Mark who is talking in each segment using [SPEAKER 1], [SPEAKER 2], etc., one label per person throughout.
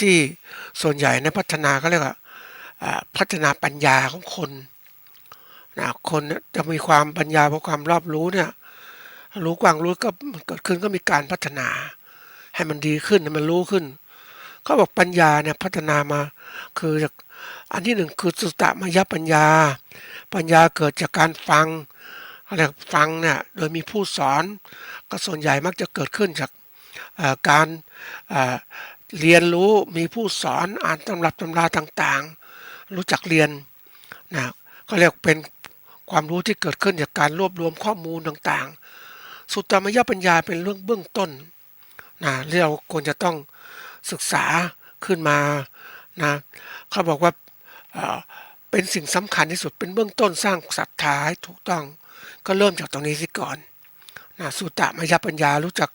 [SPEAKER 1] ที่ส่วนใหญ่ในพัฒนาเขาเรียกว่าพัฒนาปัญญาของคนนะคนจะมีความปัญญาเพราะความรอบรู้เนี่ยรู้กว้างรู้ก็เกิดขึ้นก็มีการพัฒนาให้มันดีขึ้นให้มันรู้ขึ้นเขาบอกปัญญาเนี่ยพัฒนามาคือจากอันที่หนึ่งคือสุตตมยปัญญาปัญญาเกิดจากการฟังอะไรฟังเนี่ยโดยมีผู้สอนก็ส่วนใหญ่มักจะเกิดขึ้นจากการเอ่อเรียนรู้มีผู้สอนอ่านตำรับตำราต่างๆรู้จักเรียนนะก็เรียกเป็นความรู้ที่เกิดขึ้นจากการรวบรวมข้อมูลต่างๆสุตตมยปัญญาเป็นเรื่องเบื้องต้นนะที่เราควรจะต้องศึกษาขึ้นมานะเขาบอกว่าเอ่อเป็นสิ่งสำคัญที่สุดเป็นเบื้องต้นสร้างศรัทธาให้ถูกต้องก็เริ่มจากตรงนี้สิก่อนนะสุตตมยปัญญารู้จัก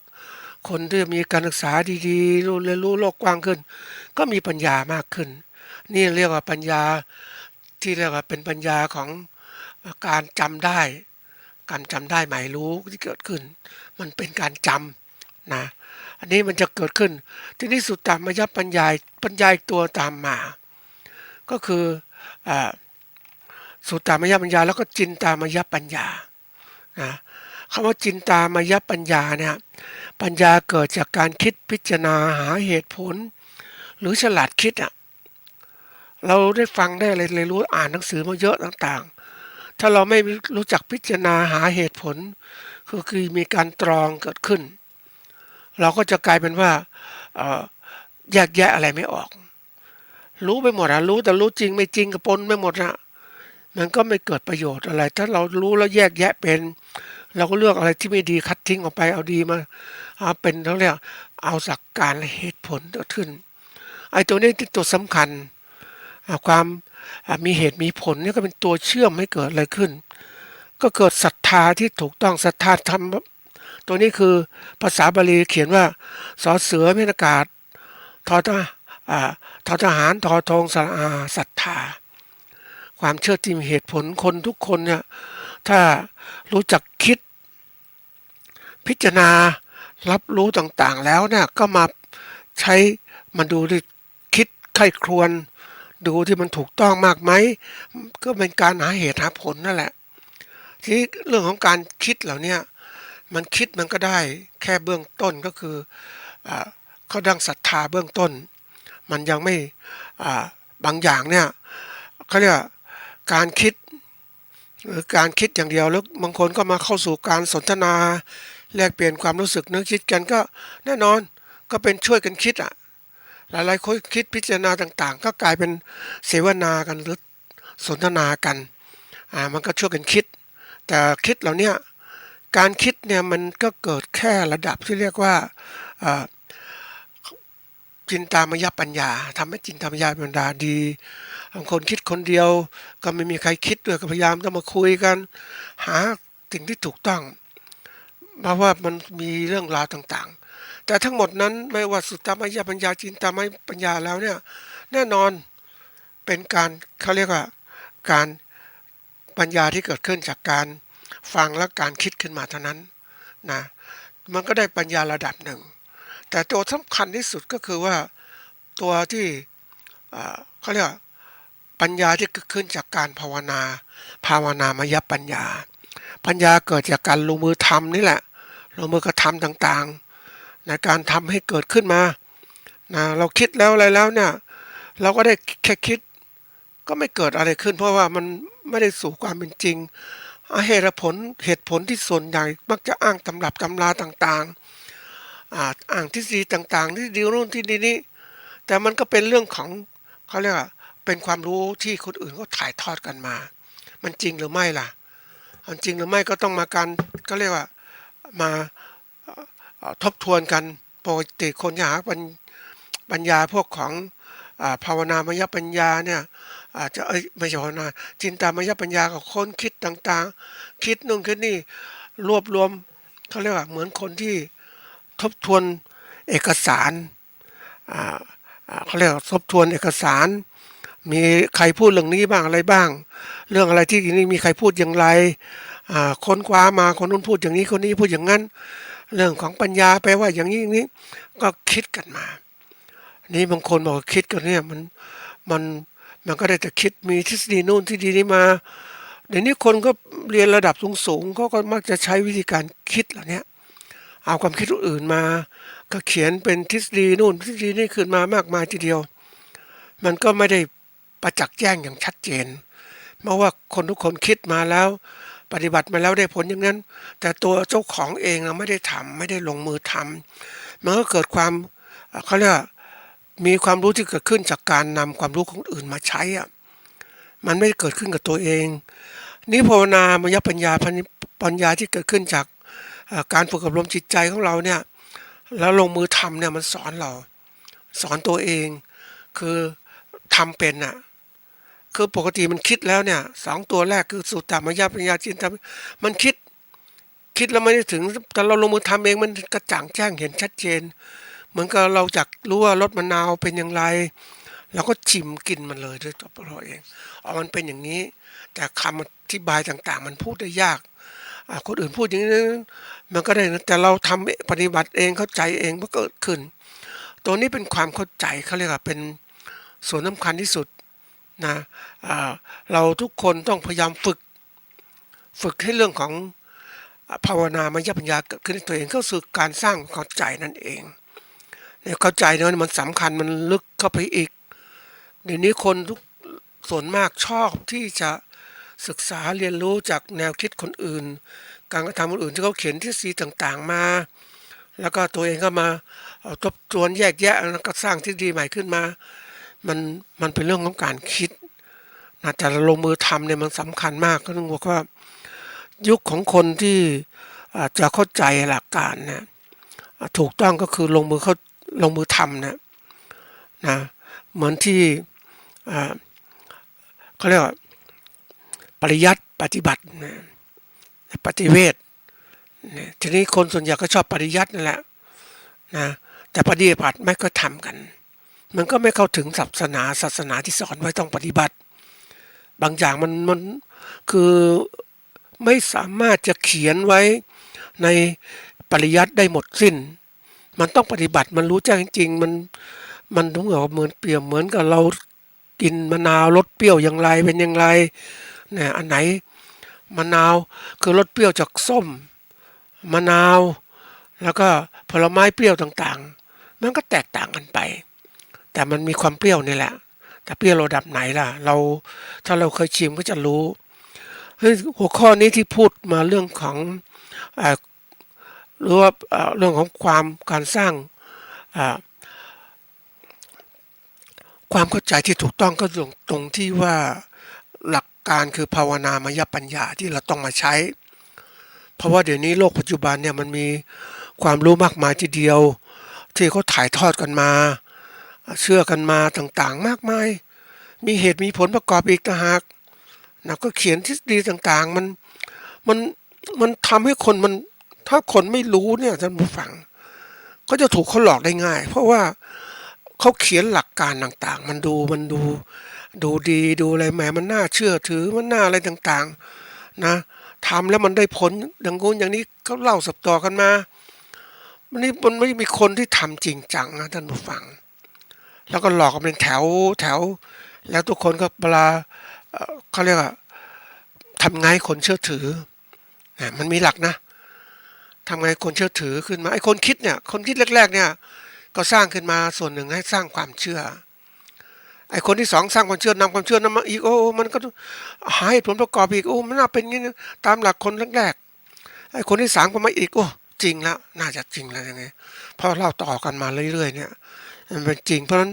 [SPEAKER 1] คนที่มีการศึกษาดีๆรู้เรียนรู้โลกกว้างขึ้นก็มีปัญญามากขึ้นนี่เรียกว่าปัญญาที่เรียกว่าเป็นปัญญาของการจำได้การจำได้หมายรู้ที่เกิดขึ้นมันเป็นการจำนะอันนี้มันจะเกิดขึ้นทีนี้สุตตมยปัญญาอีกตัวตามมาก็คืออ่าสุตตมยปัญญาแล้วก็จินตามยปัญญานะคำว่าจินตามยปัญญาเนี่ยปัญญาเกิดจากการคิดพิจารณาหาเหตุผลหรือฉลาดคิดอ่ะเราได้ฟังได้อะไรเรียนรู้อ่านหนังสือมาเยอะต่างๆถ้าเราไม่รู้จักพิจารณาหาเหตุผลคือมีการตรองเกิดขึ้นเราก็จะกลายเป็นว่าเอ่อแยกแยะอะไรไม่ออกรู้ไปหมดรู้แต่รู้จริงไม่จริงกับปนไม่หมดนะมันก็ไม่เกิดประโยชน์อะไรถ้าเรารู้แล้วแยกแยะเป็นเราก็เลือกอะไรที่ไม่ดีคัดทิ้งออกไปเอาดีมาเอาเป็นเขาเรียกเอาสักการและเหตุผลเกิดขึ้นไอ้ตัวนี้ที่ตัวสำคัญความมีเหตุมีผลนี่ก็เป็นตัวเชื่อมให้เกิดอะไรขึ้นก็เกิดศรัทธาที่ถูกต้องศรัทธาธรรมตัวนี้คือภาษาบาลีเขียนว่าสอเสือเมนากาศทอททอทหารทอทงสระอาศรัทธาความเชื่อที่มีเหตุผลคนทุกคนเนี่ยถ้ารู้จักคิดพิจารณารับรู้ต่างๆแล้วเนี่ยก็มาใช้มาดูที่คิดไข้ครวนดูที่มันถูกต้องมากไหมก็เป็นการหาเหตุหาผลนั่นแหละที่เรื่องของการคิดเหล่านี้มันคิดมันก็ได้แค่เบื้องต้นก็คือเขาดังศรัทธาเบื้องต้นมันยังไม่บางอย่างเนี่ยเขาเรียกการคิดหรือการคิดอย่างเดียวแล้วบางคนก็มาเข้าสู่การสนทนาแลกเปลี่ยนความรู้สึกนึกคิดกันก็แน่นอนก็เป็นช่วยกันคิดหลายๆคนคิดพิจารณาต่างๆก็กลายเป็นเสวนากันหรือสนทนากันมันก็ช่วยกันคิดแต่คิดเหล่านี้การคิดเนี่ยมันก็เกิดแค่ระดับที่เรียกว่าจินตามยปัญญาทำให้จินตามยปัญญาดีบางคนคิดคนเดียวก็ไม่มีใครคิดด้วยก็พยายามต้องมาคุยกันหาสิ่งที่ถูกต้องเพราะว่ามันมีเรื่องราวต่างๆแต่ทั้งหมดนั้นไม่ว่าสุตตมยปัญญาจินตามยปัญญาแล้วเนี่ยแน่นอนเป็นการเขาเรียกว่าการปัญญาที่เกิดขึ้นจากการฟังและการคิดขึ้นมาเท่านั้นนะมันก็ได้ปัญญาระดับหนึ่งแต่ตัวสำคัญที่สุดก็คือว่าตัวที่เขาเรียกว่าปัญญาที่เกิดขึ้นจากการภาวนามยปัญญาปัญญาเกิดจากการลงมือทำนี่แหละลงมือกระทำต่างๆในการทำให้เกิดขึ้นมานะเราคิดแล้วอะไรแล้วเนี่ยเราก็ได้แค่คิดก็ไม่เกิดอะไรขึ้นเพราะว่ามันไม่ได้สู่ความเป็นจริงเหตุผลที่ส่วนใหญ่มักจะอ้างตำรับตำราต่างๆอ้างทฤษฎีต่างๆที่ดีนู่นที่ดีนี้แต่มันก็เป็นเรื่องของเขาเรียกว่าเป็นความรู้ที่คนอื่นเขาถ่ายทอดกันมามันจริงหรือไม่ล่ะมันจริงหรือไม่ก็ต้องมาการก็เรียกว่ามาทบทวนกันปกติคนจะหาปัญญาพวกของภาวนามยปัญญาเนี่ยอาจจะไม่ใช่ภาวนาจินตามยปัญญากับคนคิดต่างๆคิดนู่นคิดนี่รวบรวมเขาเรียกว่าเหมือนคนที่ทบทวนเอกสารเขาเรียกทบทวนเอกสารมีใครพูดเรื่องนี้บ้างอะไรบ้างเรื่องอะไรที่นี่มีใครพูดอย่างไรค้นคว้ามาคนนู้นพูดอย่างนี้คนนี้พูดอย่างนั้นเรื่องของปัญญาแปลว่าอย่างนี้ก็คิดกันมา นี่บางคนบอกคิดกันเนี่ยมันมันก็ได้แต่คิดมีทฤษฎีนู่นทฤษฎีนี้มาเดี๋ยวนี้คนก็เรียนระดับสูงๆเขาก็มักจะใช้วิธีการคิดเหล่านี้เอาความคิดอื่นมาก็เขียนเป็นทฤษฎีนู่นทฤษฎีนี้ขึ้นมามากมายทีเดียวมันก็ไม่ได้ประจักษ์แจ้งอย่างชัดเจนเพราะว่าคนทุกคนคิดมาแล้วปฏิบัติมาแล้วได้ผลอย่างนั้นแต่ตัวเจ้าของเองไม่ได้ทำไม่ได้ลงมือทำมันก็เกิดความเขาเรียกมีความรู้ที่เกิดขึ้นจากการนำความรู้ของอื่นมาใช้มันไม่ได้เกิดขึ้นกับตัวเองนี่ภาวนามยปัญญาปัญญาที่เกิดขึ้นจากการฝึกอบรมจิตใจของเราเนี่ยแล้วลงมือทำเนี่ยมันสอนเราสอนตัวเองคือทำเป็นคือปกติมันคิดแล้วเนี่ยสองตัวแรกคือสุตตมยปัญญาจินตมันคิดแล้วไม่ได้ถึงแต่เราลงมือทำเองมันกระจ่างแจ้งเห็นชัดเจนเหมือนกับเราอยากรู้ว่ารสมะนาวเป็นอย่างไรเราก็ชิมกินมันเลยด้วยตัวเราเองมันเป็นอย่างนี้แต่คำอธิบายต่างๆมันพูดได้ยากคนอื่นพูดอย่างนี้มันก็ได้นะแต่เราทำปฏิบัติเองเข้าใจเองมันเกิดขึ้นตัวนี้เป็นความเข้าใจเขาเรียกว่าเป็นส่วนสำคัญที่สุดนะเราทุกคนต้องพยายามฝึกให้เรื่องของภาวนามยปัญญาเกิดขึ้นในตัวเองก็คือการสร้างเข้าใจนั่นเองเนี่ยเข้าใจเนี่ยมันสำคัญมันลึกเข้าไปอีกเดี๋ยวนี้คนทุกส่วนมากชอบที่จะศึกษาเรียนรู้จากแนวคิดคนอื่นการกระทำคนอื่นที่เขาเขียนทฤษฎีต่างๆมาแล้วก็ตัวเองก็มาทบทวนแยกแยะแล้วก็สร้างทฤษฎีใหม่ขึ้นมามันเป็นเรื่องของการคิดนะแต่ลงมือทำเนี่ยมันสำคัญมากก็ต้องบอกว่ายุคของคนที่จะเข้าใจหลักการนะถูกต้องก็คือลงมือทำนะเหมือนที่เขาเรียกว่าปริยัติปฏิบัตินะปฏิเวทนะทีนี้คนส่วนใหญ่ก็ชอบปริยัตินั่นแหละนะแต่ปฏิบัติไม่ก็ทำกันมันก็ไม่เข้าถึงศาสนาที่สอนไว้ต้องปฏิบัติบางอย่างมันคือไม่สามารถจะเขียนไว้ในปริยัติได้หมดสิ้นมันต้องปฏิบัติมันรู้แจ้งจริงมันต้องเหมือนเปรียบเหมือนกับเรากินมะนาวรสเปรี้ยวอย่างไรเป็นอย่างไรเนี่ยอันไหนมะนาวคือรสเปรี้ยวจากส้มมะนาวแล้วก็ผลไม้เปรี้ยวต่างๆมันก็แตกต่างกันไปแต่มันมีความเปรี้ยวนี่แหละแต่เปรี้ยวระดับไหนล่ะถ้าเราเคยชิมก็จะรู้หัวข้อนี้ที่พูดมาเรื่องของหรือว่าเรื่องของการสร้างความเข้าใจที่ถูกต้องก็ตรงที่ว่าหลักการคือภาวนามยปัญญาที่เราต้องมาใช้เพราะว่าเดี๋ยวนี้โลกปัจจุบันเนี่ยมันมีความรู้มากมายทีเดียวที่เขาถ่ายทอดกันมาเชื่อกันมาต่างๆมากมายมีเหตุมีผลประกอบอีกต่างหากนะก็เขียนทฤษฎีต่างๆมันมันทำให้คนมันถ้าคนไม่รู้เนี่ยท่านผู้ฟังก็จะถูกเขาหลอกได้ง่ายเพราะว่าเขาเขียนหลักการต่างๆมันดูดีดูอะไรแหมมันน่าเชื่อถือมันน่าอะไรต่างๆนะทำแล้วมันได้ผลอย่างงู้นอย่างนี้เขาเล่าสืบต่อกันมามันไม่มีคนที่ทำจริงจังนะท่านผู้ฟังแล้วก็หลอกกันเป็นแถวแล้วทุกคนก็เวลาเขาเรียกว่าทำไงคนเชื่อถือมันมีหลักนะทำไงคนเชื่อถือขึ้นมาไอ้คนคิดแรกๆเนี่ยก็สร้างขึ้นมาส่วนหนึ่งให้สร้างความเชื่อไอ้คนที่สองสร้างความเชื่อนำความเชื่อนำมาอีกมันก็หาเหตุผลประกอบอีกมันน่าเป็นงี้นะตามหลักคนแรกๆไอ้คนที่สามก็มาอีกจริงแล้วน่าจะจริงแล้วยังไงพอเล่าต่อกันมาเรื่อยๆเนี่ยมันเป็นจริงเพราะฉะนั้น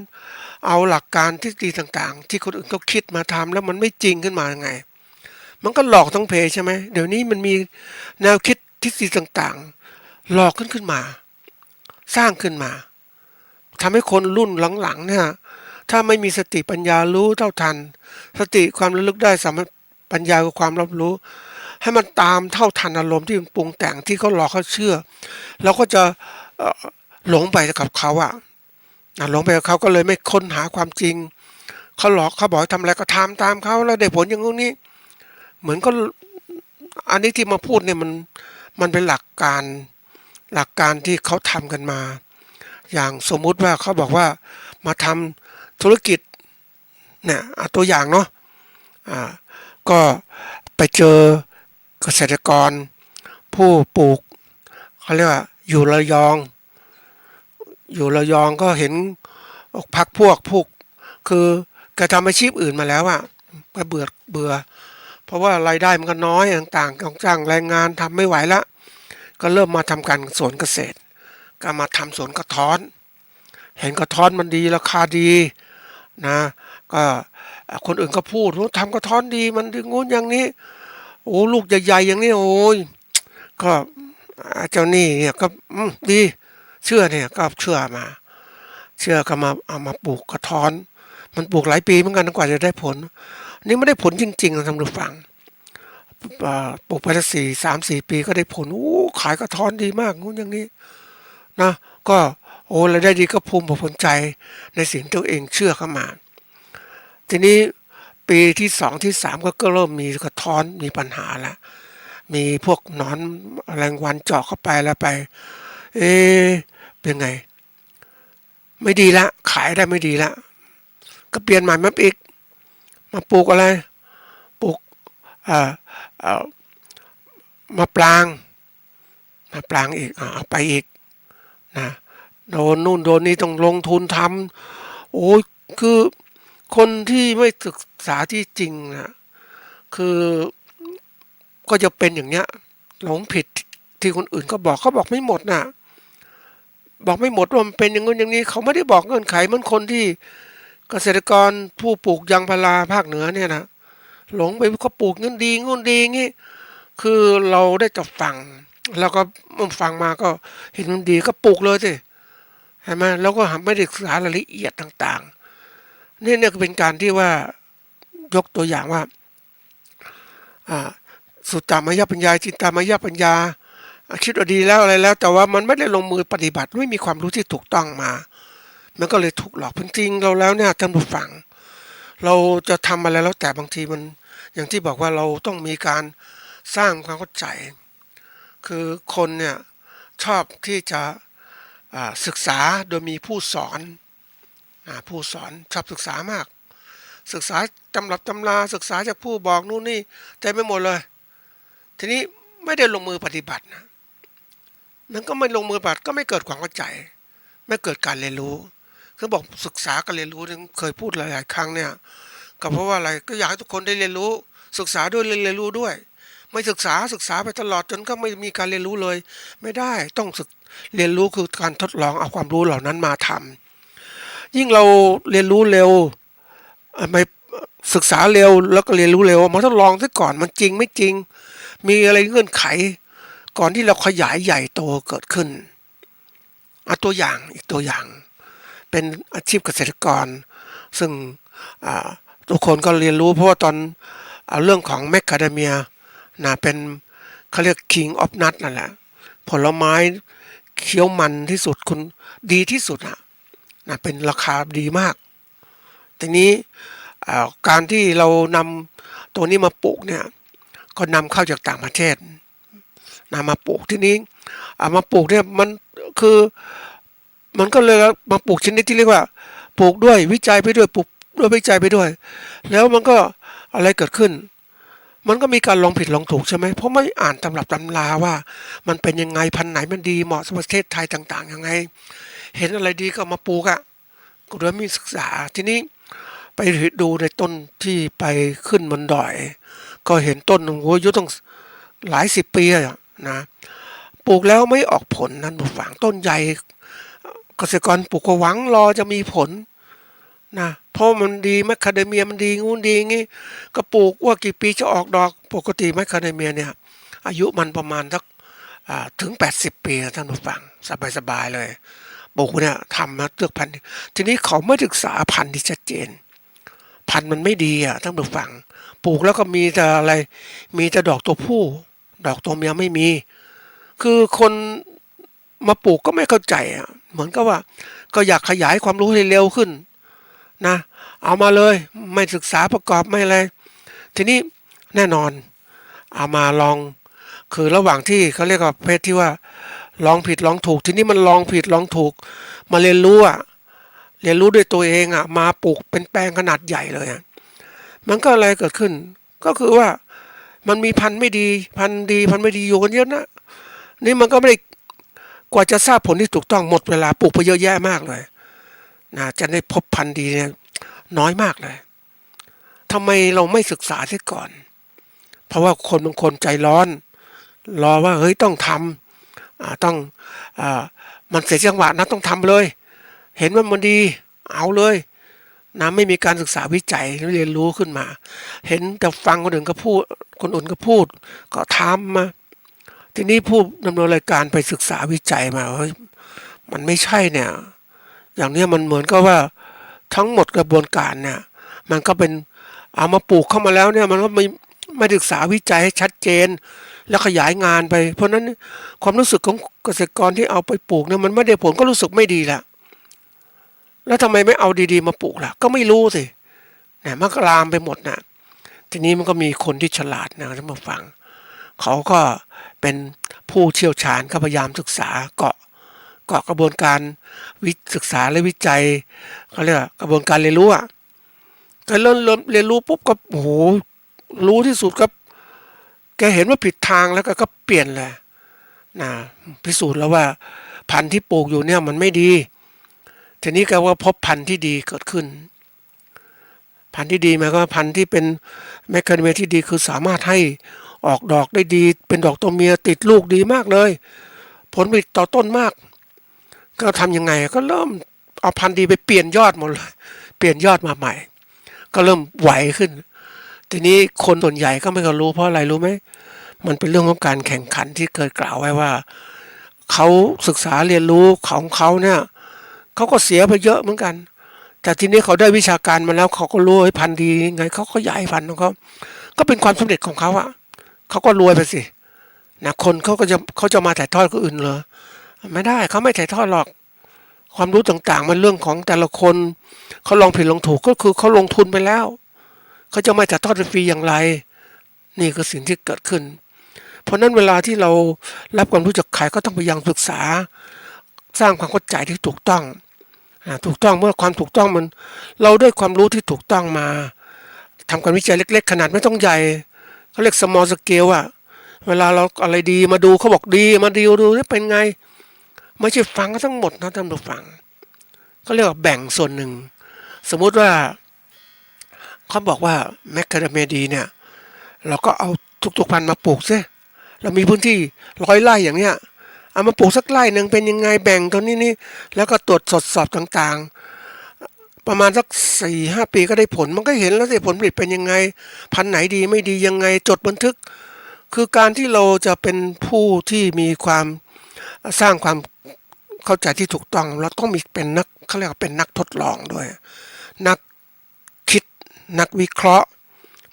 [SPEAKER 1] เอาหลักการทฤษฎีต่างๆที่คนอื่นเขาคิดมาทำแล้วมันไม่จริงขึ้นมายังไงมันก็หลอกทั้งเพใช่ไหมเดี๋ยวนี้มันมีแนวคิดทฤษฎีต่างๆหลอกขึ้นมาสร้างขึ้นมาทำให้คนรุ่นหลังๆเนี่ยถ้าไม่มีสติปัญญารู้เท่าทันสติความระลึกได้สามารถปัญญากับความรับรู้ให้มันตามเท่าทันอารมณ์ที่มันปรุงแต่งที่เขาหลอกเขาเชื่อเราก็จะหลงไปกับเขาหลงไปกับเขาก็เลยไม่ค้นหาความจริงเขาหลอกเขาบอกทำอะไรก็ทำตามเขาแล้วได้ผลอย่างนี้เหมือนก็อันนี้ที่มาพูดเนี่ยมันเป็นหลักการที่เขาทำกันมาอย่างสมมุติว่าเขาบอกว่า มาทำธุรกิจเนี่ยตัวอย่างเนาะก็ไปเจอเกษตรกรผู้ปลูกเขาเรียกว่าอยู่ระยองก็เห็นพักพวกคือแกทำอาชีพอื่นมาแล้วอะก็เบื่อเพราะว่ารายได้มันก็น้อยต่างๆต้องจ้างแรงงานทำไม่ไหวละก็เริ่มมาทำการสวนเกษตรก็มาทำสวนกระท้อนเห็นกระท้อนมันดีราคาดีนะก็คนอื่นก็พูดว่าทำกระท้อนดีมันดีงู้นอย่างนี้โอ้ลูกใหญ่ๆอย่างนี้โอ้ยก็เจ้านี่เนี่ยก็ดีเชื่อเนี่ยก็เชื่อก็มาเอามาปลูกกระท้อนมันปลูกหลายปีเหมือนกันกว่าจะได้ผลนี่ไม่ได้ผลจริงๆนะท่านผู้ฟังปลูกไปละ3-4 ปีก็ได้ผลขายกระท้อนดีมากงู้นอย่างนี้นะก็โอ้รายได้ดีก็ภูมิภูมิใจในสิ่งตัวเองเชื่อเข้ามาทีนี้ปีที่2ที่3ก็เริ่มมีกระท้อนมีปัญหาแล้วมีพวกหนอนแมลงวันเจาะเข้าไปแล้วไปเป็นไงไม่ดีละขายได้ไม่ดีละก็เปลี่ยนใหม่มาอีกมาปลูกอะไรปลูกมะปรางอีกเอาไปอีกนะโดนนู่นโดนนี่ต้องลงทุนทำโอ้ยคือคนที่ไม่ศึกษาที่จริงนะคือก็จะเป็นอย่างเนี้ยหลงผิดที่คนอื่นก็บอกเขาบอกไม่หมดนะบอกไม่หมดว่ามันเป็นอย่างนู้นอย่างนี้เขาไม่ได้บอกเงื่อนไขเหมือนคนที่เกษตรกรผู้ปลูกยางพาราภาคเหนือเนี่ยนะหลงไปเขาปลูกเงินดีงุ่นดีงี้คือเราได้จะฟังแล้วก็มันฟังมาก็เห็นมันดีก็ปลูกเลยสิใช่ไหมแล้วก็ไม่ได้ศึกษารายละเอียดต่างๆเนี่ยก็เป็นการที่ว่ายกตัวอย่างว่าสุตตามยปัญญาจินตามยปัญญาคิดว่าดีแล้วอะไรแล้วแต่ว่ามันไม่ได้ลงมือปฏิบัติไม่มีความรู้ที่ถูกต้องมามันก็เลยถูกหลอกจริงๆเราแล้วเนี่ยท่านผู้ฟังเราจะทำอะไรแล้วแต่บางทีมันอย่างที่บอกว่าเราต้องมีการสร้างความเข้าใจคือคนเนี่ยชอบที่จะศึกษาโดยมีผู้สอนชอบศึกษามากศึกษาตำรับตำราศึกษาจากผู้บอกนู่นนี่ใจไม่หมดเลยทีนี้ไม่ได้ลงมือปฏิบัตินะนั้นก็ไม่ลงมือปฏิบัติก็ไม่เกิดความเข้าใจไม่เกิดการเรียนรู้คือบอกศึกษาการเรียนรู้เคยพูดหลายๆครั้งเนี่ยก็เพราะว่าอะไรก็อยากให้ทุกคนได้เรียนรู้ศึกษาด้วยเรียนรู้ด้วยไม่ศึกษาไปตลอดจนก็ไม่มีการเรียนรู้เลยไม่ได้ต้องเรียนรู้คือการทดลองเอาความรู้เหล่านั้นมาทำยิ่งเราเรียนรู้เร็วไม่ศึกษาเร็วแล้วก็เรียนรู้เร็วมาทดลองซะก่อนมันจริงไม่จริงมีอะไรเงื่อนไขก่อนที่เราขยายใหญ่โตเกิดขึ้นอีกตัวอย่างเป็นอาชีพเกษตรกรซึ่งทุกคนก็เรียนรู้เพราะว่าตอนเรื่องของแมคคาเดเมียนะเป็นเขาเรียก King of Nut นั่นแหละผลไม้เคี้ยวมันที่สุดคุณดีที่สุดนะเป็นราคาดีมากทีนี้การที่เรานำตัวนี้มาปลูกเนี่ยก็นำเข้าจากต่างประเทศมาปลูกที่นี้มาปลูกเนี่ยมันคือมันก็เลยมาปลูกชนิดที่เรียกว่าปลูกด้วยวิจัยไปด้วยปลูกด้วยวิจัยไปด้วยแล้วมันก็อะไรเกิดขึ้นมันก็มีการลองผิดลองถูกใช่ไหมเพราะไม่อ่านตำรับตำราว่ามันเป็นยังไงพันธุ์ไหนมันดีเหมาะสำหรับประเทศไทยต่างๆยังไงเห็นอะไรดีก็มาปลูกก็โดยไม่ศึกษาทีนี้ไปดูในต้นที่ไปขึ้นบนดอยก็เห็นต้นโอ้ยอายุต้องหลายสิบปีนะปลูกแล้วไม่ออกผลนั่นฝังต้นใหญ่เกษตรกรปลูกก็หวังรอจะมีผลนะเพราะมันดีแมคคาเดเมียมันดีงูดีงี้ก็ปลูกว่ากี่ปีจะออกดอกปกติแมคคาเดเมียเนี่ยอายุมันประมาณสักถึง80 ปีท่านผู้ฟังสบายๆเลยปลูกเนี่ยทำมาเลือกพันธุ์ทีนี้เขาไม่ศึกษาพันธุ์ที่ชัดเจนพันธุ์มันไม่ดีท่านผู้ฟังปลูกแล้วก็มีแต่อะไรมีแต่ดอกตัวผู้ดอกตัวเมียไม่มีคือคนมาปลูกก็ไม่เข้าใจเหมือนกับว่าก็อยากขยายความรู้ให้เร็วขึ้นนะเอามาเลยไม่ศึกษาประกอบไม่อะไรทีนี้แน่นอนเอามาลองคือระหว่างที่เขาเรียกว่าเพศที่ว่าลองผิดลองถูกทีนี้มันลองผิดลองถูกมาเรียนรู้ เรียนรู้ด้วยตัวเองมาปลูกเป็นแปลงขนาดใหญ่เลยมันก็อะไรเกิดขึ้นก็คือว่ามันมีพันธุ์ไม่ดีพันธุ์ดีพันธุ์ไม่ดีอยู่กันเยอะนะนี่มันก็ไม่ได้กว่าจะทราบผลที่ถูกต้องหมดเวลาปลูกไปเยอะแยะมากเลยนะจะได้พบพันธุ์ดีเนี่ยน้อยมากเลยทำไมเราไม่ศึกษาเสียก่อนเพราะว่าคนบางคนใจร้อนรอว่าเฮ้ยต้องทำต้องมันเสียจังหวะนะต้องทำเลยเห็นว่ามันดีเอาเลยนะไม่มีการศึกษาวิจัยเรียนรู้ขึ้นมาเห็นแต่ฟังคนอื่นก็พูดคนอื่นก็พูดก็ทำมาทีนี้ผู้ดำเนินรายการไปศึกษาวิจัยมาเฮ้ยมันไม่ใช่เนี่ยอย่างนี้มันเหมือนกับว่าทั้งหมดกระบวนการเนี่ยมันก็เป็นเอามาปลูกเข้ามาแล้วเนี่ยมันก็ไม่ศึกษาวิจัยให้ชัดเจนแล้วขยายงานไปเพราะนั้นความรู้สึกของเกษตรกรที่เอาไปปลูกเนี่ยมันไม่ได้ผลก็รู้สึกไม่ดีละแล้วทำไมไม่เอาดีๆมาปลูกล่ะก็ไม่รู้สิเนี่ยมันก็ลามไปหมดนะทีนี้มันก็มีคนที่ฉลาดนะที่มาฟังเขาก็เป็นผู้เชี่ยวชาญก็พยายามศึกษาเกาะกระบวนการศึกษาและวิจัยเขาเรียกกระบวนการเรียนรู้ก็เริ่มเรียนรู้ปุ๊บก็โอ้โหรู้ที่สุดครับแกเห็นว่าผิดทางแล้วก็เปลี่ยนเลยนะพิสูจน์แล้วว่าพันธุ์ที่ปลูกอยู่เนี่ยมันไม่ดีทีนี้ก็ว่าพบพันธุ์ที่ดีเกิดขึ้นพันธุ์ที่ดีหมายความว่าพันธุ์ที่เป็นแมคคาเดเมียที่ดีคือสามารถให้ออกดอกได้ดีเป็นดอกตัวเมียติดลูกดีมากเลยผลผลิตต่อต้นมากก็ทำยังไงก็เริ่มเอาพันธุ์ดีไปเปลี่ยนยอดหมดเลยเปลี่ยนยอดมาใหม่ก็เริ่มไหวขึ้นทีนี้คนส่วนใหญ่ก็ไม่รู้เพราะอะไรรู้ไหมมันเป็นเรื่องของการแข่งขันที่เคยกล่าวไว้ว่าเขาศึกษาเรียนรู้ของเขาเนี่ยเขาก็เสียไปเยอะเหมือนกันแต่ทีนี้เขาได้วิชาการมาแล้วเขาก็รู้พันธุ์ดีไงเขาก็ย้ายพันธุ์ของเขาก็เป็นความสำเร็จของเขาเขาก็รวยไปสินะคนเขาจะมาถ่ายทอดคนอื่นเหรอไม่ได้เขาไม่ถ่ายทอดหรอกความรู้ต่างๆมันเรื่องของแต่ละคนเขาลองผิดลองถูกก็คือเขาลงทุนไปแล้วเขาจะมาถ่ายทอดฟรีอย่างไรนี่คือสิ่งที่เกิดขึ้นเพราะนั้นเวลาที่เรารับความรู้จากใครก็ต้องพยายามศึกษาสร้างความเข้าใจที่ถูกต้องเมื่อความถูกต้องมันเราได้ความรู้ที่ถูกต้องมาทำการวิจัยเล็กๆขนาดไม่ต้องใหญ่เขาเรียก small scale เวลาเราอะไรดีมาดูเขาบอกดีมาดูนี่เป็นไงไม่ใช่ฟังทั้งหมดนะท่านผู้ฟังเขาเรียกว่าแบ่งส่วนหนึ่งสมมุติว่าเขาบอกว่าแมคคาเดเมียดีเนี่ยเราก็เอาทุกๆพันธุ์มาปลูกซิเรามีพื้นที่100 ไร่อย่างเนี้ยเอามาปลูกสักไร่หนึ่งเป็นยังไงแบ่งตัวนี้แล้วก็ตรวจสอบต่างๆประมาณสัก4-5 ปีก็ได้ผลมันก็เห็นแล้วสิผลผลิตเป็นยังไงพันธุ์ไหนดีไม่ดียังไงจดบันทึกคือการที่เราจะเป็นผู้ที่มีความสร้างความเข้าใจที่ถูกต้องเราต้องมีเป็นนักเขาเรียกว่าเป็นนักทดลองด้วยนักคิดนักวิเคราะห์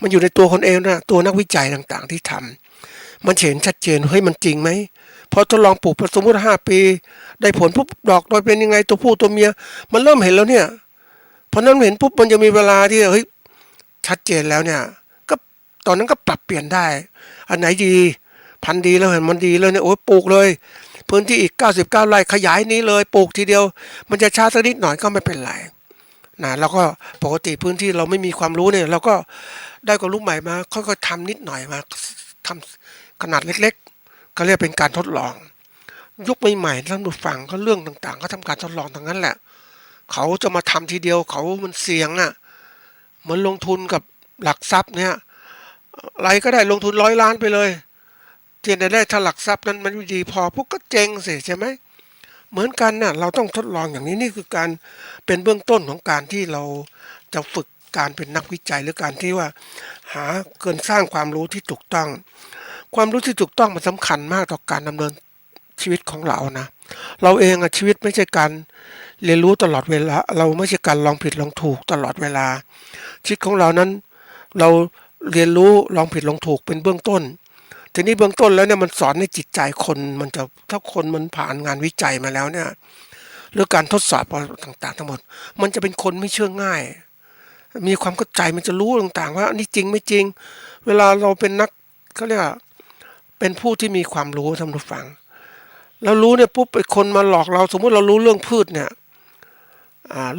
[SPEAKER 1] มันอยู่ในตัวคนเองนะตัวนักวิจัยต่างๆที่ทำมันเห็นชัดเจนเฮ้ยมันจริงไหมพอทดลองปลูกสมมติ5 ปีได้ผลปุ๊บดอกโดยเป็นยังไงตัวผู้ตัวเมียมันเริ่มเห็นแล้วเนี่ยพอนั้นเห็นปุ๊บมันจะมีเวลาที่เฮ้ยชัดเจนแล้วเนี่ยก็ตอนนั้นก็ปรับเปลี่ยนได้อันไหนดีพันธุ์ดีแล้วเห็นมันดีแล้วเนี่ยโอ้ยปลูกเลยพื้นที่อีก99 ไร่ขยายนี้เลยปลูกทีเดียวมันจะช้าสักนิดหน่อยก็ไม่เป็นไรนะแล้วก็ปกติพื้นที่เราไม่มีความรู้เนี่ยเราก็ได้ความรู้ใหม่มาค่อยๆทำนิดหน่อยมาทำขนาดเล็กๆก็เรียกเป็นการทดลองยุคใหม่ๆท่านผู้ฟังก็เรื่องต่างๆก็ทำการทดลองทั้งนั้นแหละเขาจะมาทำทีเดียวเขามันเสี่ยงเหมือนลงทุนกับหลักทรัพย์เนี่ยอะไรก็ได้ลงทุน100 ล้านไปเลยเทียนได้ถ้าหลักทรัพย์นั้นมันไม่ดีพอพวกก็เจ๊งสิใช่ไหมเหมือนกันน่ะเราต้องทดลองอย่างนี้นี่คือการเป็นเบื้องต้นของการที่เราจะฝึกการเป็นนักวิจัยหรือการที่ว่าหาเกินสร้างความรู้ที่ถูกต้องความรู้ที่ถูกต้องมันสำคัญมากต่อการดำเนินชีวิตของเรานะเราเองชีวิตไม่ใช่การเรียนรู้ตลอดเวลาเราไม่ใช่การลองผิดลองถูกตลอดเวลาชีวิตของเรานั้นเราเรียนรู้ลองผิดลองถูกเป็นเบื้องต้นทีนี้เบื้องต้นแล้วเนี่ยมันสอนในจิตใจคนมันจะถ้าคนมันผ่านงานวิจัยมาแล้วเนี่ยหรือการทดสอบต่างๆทั้งหมดมันจะเป็นคนไม่เชื่อง่ายมีความเข้าใจมันจะรู้ต่างๆว่านี่จริงไม่จริงเวลาเราเป็นนักเขาเรียกว่าเป็นผู้ที่มีความรู้ท่านผู้ฟังเรารู้เนี่ยปุ๊บไอ้คนมาหลอกเราสมมุติเรารู้เรื่องพืชเนี่ย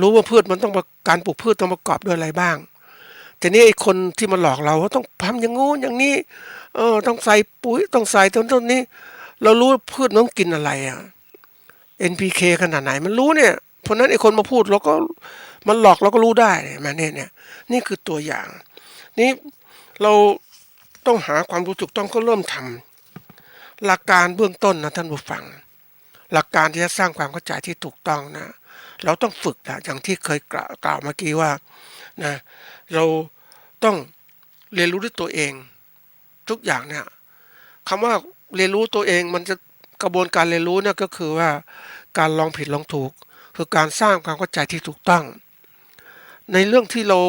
[SPEAKER 1] รู้ว่าพืชมันต้องการปลูกพืชต้องประกอบด้วยอะไรบ้างทีนี้ไอ้คนที่มาหลอกเราว่าต้องทำอย่างงู้นอย่างนี้ต้องใส่ปุ๋ยต้องใส่ต้นนี้เรารู้พืชต้องกินอะไรNPK ขนาดไหนมันรู้เนี่ยเพราะนั้นไอ้คนมาพูดเราก็มันหลอกเราก็รู้ได้มาเนี่ยนี่คือตัวอย่างนี่เราต้องหาความรู้ถูกต้องก็เริ่มทำหลักการเบื้องต้นนะท่านผู้ฟังหลักการที่จะสร้างความเข้าใจที่ถูกต้องนะเราต้องฝึกนะอย่างที่เคยกล่าวเมื่อกี้ว่านะเราต้องเรียนรู้ด้วยตัวเองทุกอย่างเนี่ยคำว่าเรียนรู้ตัวเองมันจะกระบวนการเรียนรู้เนี่ยก็คือว่าการลองผิดลองถูกคือการสร้างความเข้าใจที่ถูกต้องในเรื่องที่เรา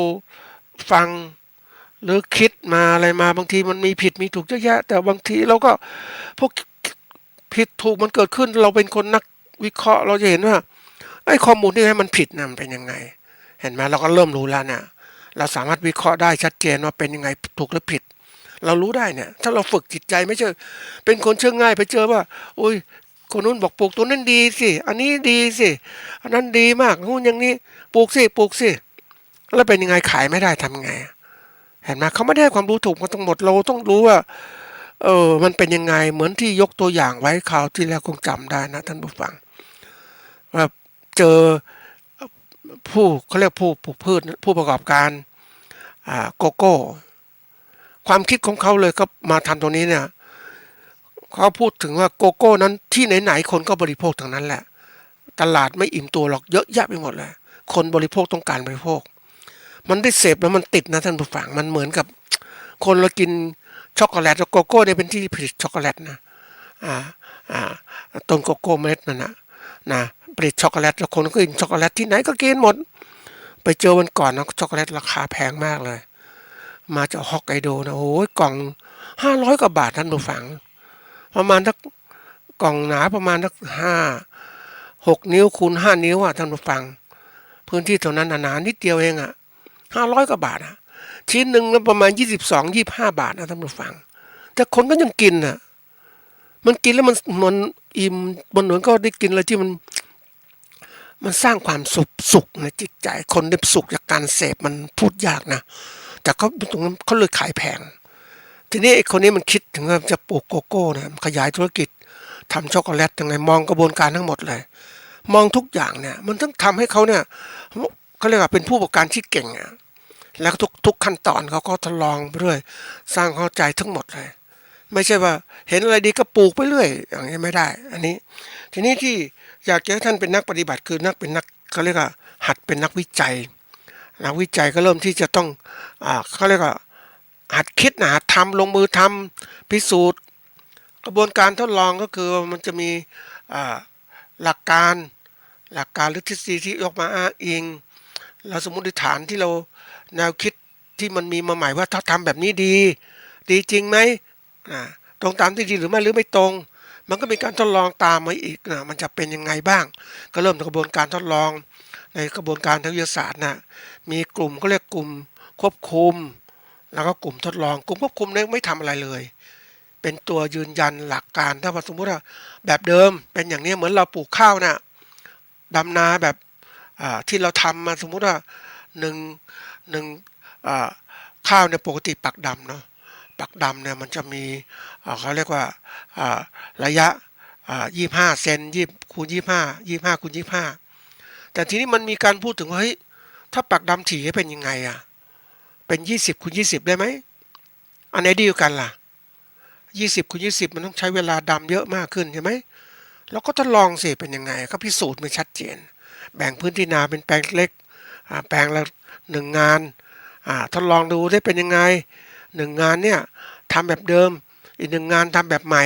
[SPEAKER 1] ฟังหรือคิดมาอะไรมาบางทีมันมีผิดมีถูกเยอะแยะแต่บางทีเราก็พวกผิดถูกมันเกิดขึ้นเราเป็นคนนักวิเคราะห์เราจะเห็นว่าไอ้ข้อมูลที่ให้มันผิดนะมันเป็นยังไงเห็นไหมเราก็เริ่มรู้แล้วเนี่ยเราสามารถวิเคราะห์ได้ชัดเจนว่าเป็นยังไงถูกหรือผิดเรารู้ได้เนี่ยถ้าเราฝึกจิตใจไม่ใช่เป็นคนเชื่อง่ายไปเจอว่าโอ้ยคนนู้นบอกปลูกตัวนั้นดีสิอันนี้ดีสิอันนั้นดีมากนู้นอย่างนี้ปลูกสิแล้วเป็นยังไงขายไม่ได้ทำไงเห็นไหมเขาไม่ได้ความรู้ถูกมาทั้งหมดเราต้องรู้ว่ามันเป็นยังไงเหมือนที่ยกตัวอย่างไว้คราวที่แล้วคงจำได้นะท่านผู้ฟังว่าเจอผู้เขาเรียกผู้ปลูกพืชผู้ประกอบการโกโก้ความคิดของเขาเลยก็มาทำตรงนี้เนี่ยเขาพูดถึงว่าโกโก้นั้นที่ไหนๆคนก็บริโภคทั้งนั้นแหละตลาดไม่อิ่มตัวหรอกเยอะแยะไปหมดเลยคนบริโภคต้องการบริโภคมันได้เสพแล้วมันติดนะท่านผู้ฟังมันเหมือนกับคนเรากินช็อกโกแลตโกโก้เนี่ยเป็นที่ผลิตช็อกโกแลตนะอ่าอ่าต้นโกโก้เมล็ดมันนะผลิตช็อกโกแลตแล้วคนก็กินช็อกโกแลตที่ไหนก็กินหมดไปเจอวันก่อนนะช็อกโกแลตราคาแพงมากเลยมาจากฮอกไกโดนะโอ้ยกล่อง500 กว่าบาทท่านผู้ฟังประมาณสักกล่องหนาประมาณสัก6 นิ้วคูณ5 นิ้วท่านผู้ฟังพื้นที่เท่านั้นหนานิดเดียวเอง500 กว่าบาทชิ้นหนึ่งแล้วประมาณ22-25 บาทนะท่านผู้ฟังแต่คนก็ยังกินมันกินแล้วมันอิ่มมันเหมือนก็ได้กินอะไรที่มันสร้างความสุขในจิตใจคนได้สุขจากการเสพมันพูดยากนะแต่เขาตรงนั้นเขาเลยขายแพงทีนี้ไอ้คนนี้มันคิดถึงว่าจะปลูกโกโก้นะขยายธุรกิจทำช็อกโกแลตยังไงมองกระบวนการทั้งหมดเลยมองทุกอย่างเนี่ยมันต้องทำให้เขาเนี่ยเขาเรียกว่าเป็นผู้ประกอบการที่เก่งแล้วทุกขั้นตอนเขาก็ทดลองไปเรื่อยสร้างเข้าใจทั้งหมดเลยไม่ใช่ว่าเห็นอะไรดีก็ปลูกไปเรื่อยอย่างนี้ไม่ได้อันนี้ทีนี้ที่อยากให้ท่านเป็นนักปฏิบัติคือเป็นนักเขาเรียกว่าหัดเป็นนักวิจัยก็เริ่มที่จะต้องเขาเรียกว่าหัดคิดหัดทำลงมือทำพิสูจน์กระบวนการทดลองก็คือมันจะมีหลักการหรือทฤษฎีที่ยกมาอ้างอิงเราสมมติฐานที่เราแนวคิดที่มันมีมาใหม่ว่าถ้าทำแบบนี้ดีจริงไหมตรงตามที่ดีหรือไม่ตรงมันก็มีการทดลองตามมาอีกมันจะเป็นยังไงบ้างก็เริ่มกระบวนการทดลองในกระบวนการทางวิทยาศาสตร์มีกลุ่มก็เรียกกลุ่มควบคุมแล้วก็กลุ่มทดลองกลุ่มควบคุมเนี่ยไม่ทำอะไรเลยเป็นตัวยืนยันหลักการถ้าสมมติว่าแบบเดิมเป็นอย่างนี้เหมือนเราปลูกข้าวดำนาแบบที่เราทำมาสมมุติว่าหนึ่งข้าวเนี่ยปกติปักดำเนาะปักดำเนี่ยมันจะมีเขาเรียกว่าระยะ25 เซน20 คูณ 25แต่ทีนี้มันมีการพูดถึงว่าเฮ้ยถ้าปักดำถี่เป็นยังไงเป็น20 คูณ 20ได้ไหมอันไหนดีกว่ากันล่ะ20 คูณ 20มันต้องใช้เวลาดำเยอะมากขึ้นใช่ไหมเราก็ทดลองสิเป็นยังไงก็พิสูจน์มันชัดเจนแบ่งพื้นที่นาเป็นแปลงเล็กแปลงละ1 งานทดลองดูได้เป็นยังไง1 งานเนี่ยทำแบบเดิมอีก1 งานทำแบบใหม่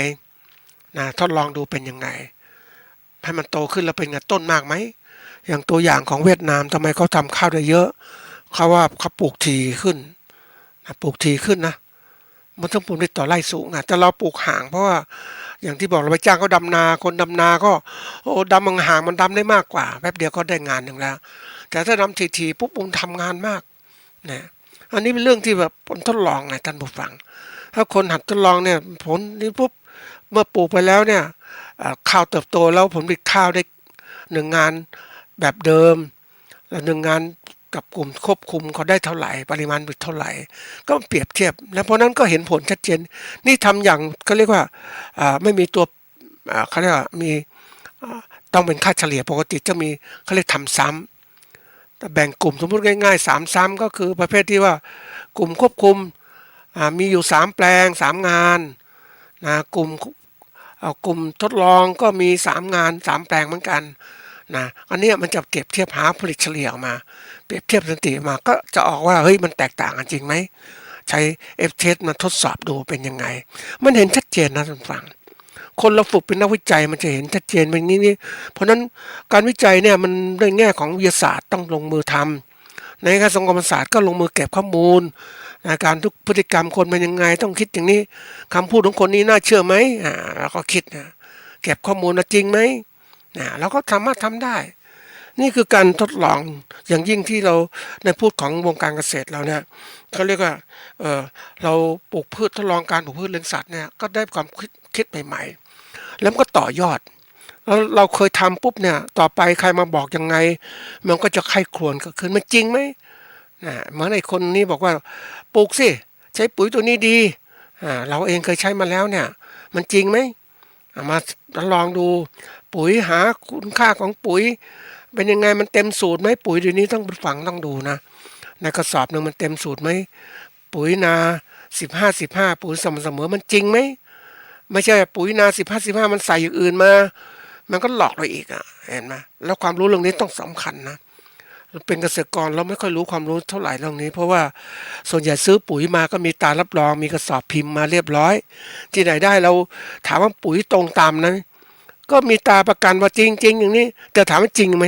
[SPEAKER 1] ทดลองดูเป็นยังไงให้มันโตขึ้นแล้วเป็นไงต้นมากไหมอย่างตัวอย่างของเวียดนามทำไมเขาทำข้าวได้เยอะเขาว่าเขาปลูกถี่ขึ้นนะมันต้องผลผลิตต่อไร่สูงแต่เราปลูกห่างเพราะว่าอย่างที่บอกเราไปจ้างเขาดำนาคนดำนาก็ดำห่างมันดำได้มากกว่าแป๊บเดียวก็ได้งานหนึ่งแล้วแต่ถ้าดำทีปุ๊บมันทำงานมากนะอันนี้เป็นเรื่องที่แบบผลทดลองไงท่านผู้ฟังถ้าคนหัดทดลองเนี่ยผลนี้ปุ๊บเมื่อปลูกไปแล้วเนี่ยข้าวเติบโตแล้วผลผลิตข้าวได้1 งานแบบเดิม แล้ว1 งานกับกลุ่มควบคุมเขาได้เท่าไรปริมาณผลิตเท่าไรก็เปรียบเทียบแล้วเพราะนั้นก็เห็นผลชัดเจนนี่ทำอย่างเขาเรียกว่าไม่มีตัวเขาเรียกว่ามีต้องเป็นค่าเฉลี่ยปกติจะมีเขาเรียกทำซ้ำแต่แบ่งกลุ่มสมมุติง่ายๆ3ซ้ำก็คือประเภทที่ว่ากลุ่มควบคุมมีอยู่3แปลง3งานนะกลุ่มทดลองก็มี3งาน3แปลงเหมือนกันนะอันนี้มันจะเก็บเทียบหาผลิตเฉลี่ยออกมาเปรียบเทียบสถิติมาก็จะออกว่าเฮ้ยมันแตกต่างกันจริงไหมใช้ F-test มาทดสอบดูเป็นยังไงมันเห็นชัดเจนนะท่านฟังคนเราฝึกเป็นนักวิจัยมันจะเห็นชัดเจนแบบนี้เพราะนั้นการวิจัยเนี่ยมันในแง่ของวิทยาศาสตร์ต้องลงมือทำในแง่สังคมศาสตร์ก็ลงมือเก็บข้อมูลการทุกพฤติกรรมคนเป็นยังไงต้องคิดอย่างนี้คำพูดของคนนี้น่าเชื่อไหมเราก็คิดนะเก็บข้อมูลจริงไหมเราก็สามารถทำได้นี่คือการทดลองอย่างยิ่งที่เราในพูดของวงการเกษตรเราเนี่ยเขาเรียกว่าเราปลูกพืชทดลองการปลูกพืชเลี้ยงสัตว์เนี่ยก็ได้ความคิดใหม่ๆแล้วก็ต่อยอดแล้วเราเคยทำปุ๊บเนี่ยต่อไปใครมาบอกยังไงมันก็จะไข้ครวญก็คือมันจริงไหมเหมือนไอ้คนนี้บอกว่าปลูกสิใช้ปุ๋ยตัวนี้ดีเราเองเคยใช้มาแล้วเนี่ยมันจริงไหมมาลองดูปุ๋ยหาคุณค่าของปุ๋ยเป็นยังไงมันเต็มสูตรไหมปุ๋ยเดี๋ยวนี้ต้องฝังต้องดูนะในกระสอบหนึ่งมันเต็มสูตรไหมปุ๋ยนา15 15ปุ๋ยสม่ำเสมอมันจริงไหมไม่ใช่ปุ๋ยนา15 15มันใส่อย่างอื่นมามันก็หลอกเราอีกเห็นไหมแล้วความรู้เรื่องนี้ต้องสำคัญนะเป็นเกษตรกรเราไม่ค่อยรู้ความรู้เท่าไหร่เรื่องนี้เพราะว่าส่วนใหญ่ซื้อปุ๋ยมาก็มีตารับรองมีกระสอบพิมพ์มาเรียบร้อยที่ไหนได้เราถามว่าปุ๋ยตรงตามนั้นก็มีตาประกันว่าจริงๆอย่างนี้แต่ถามว่าจริงไหม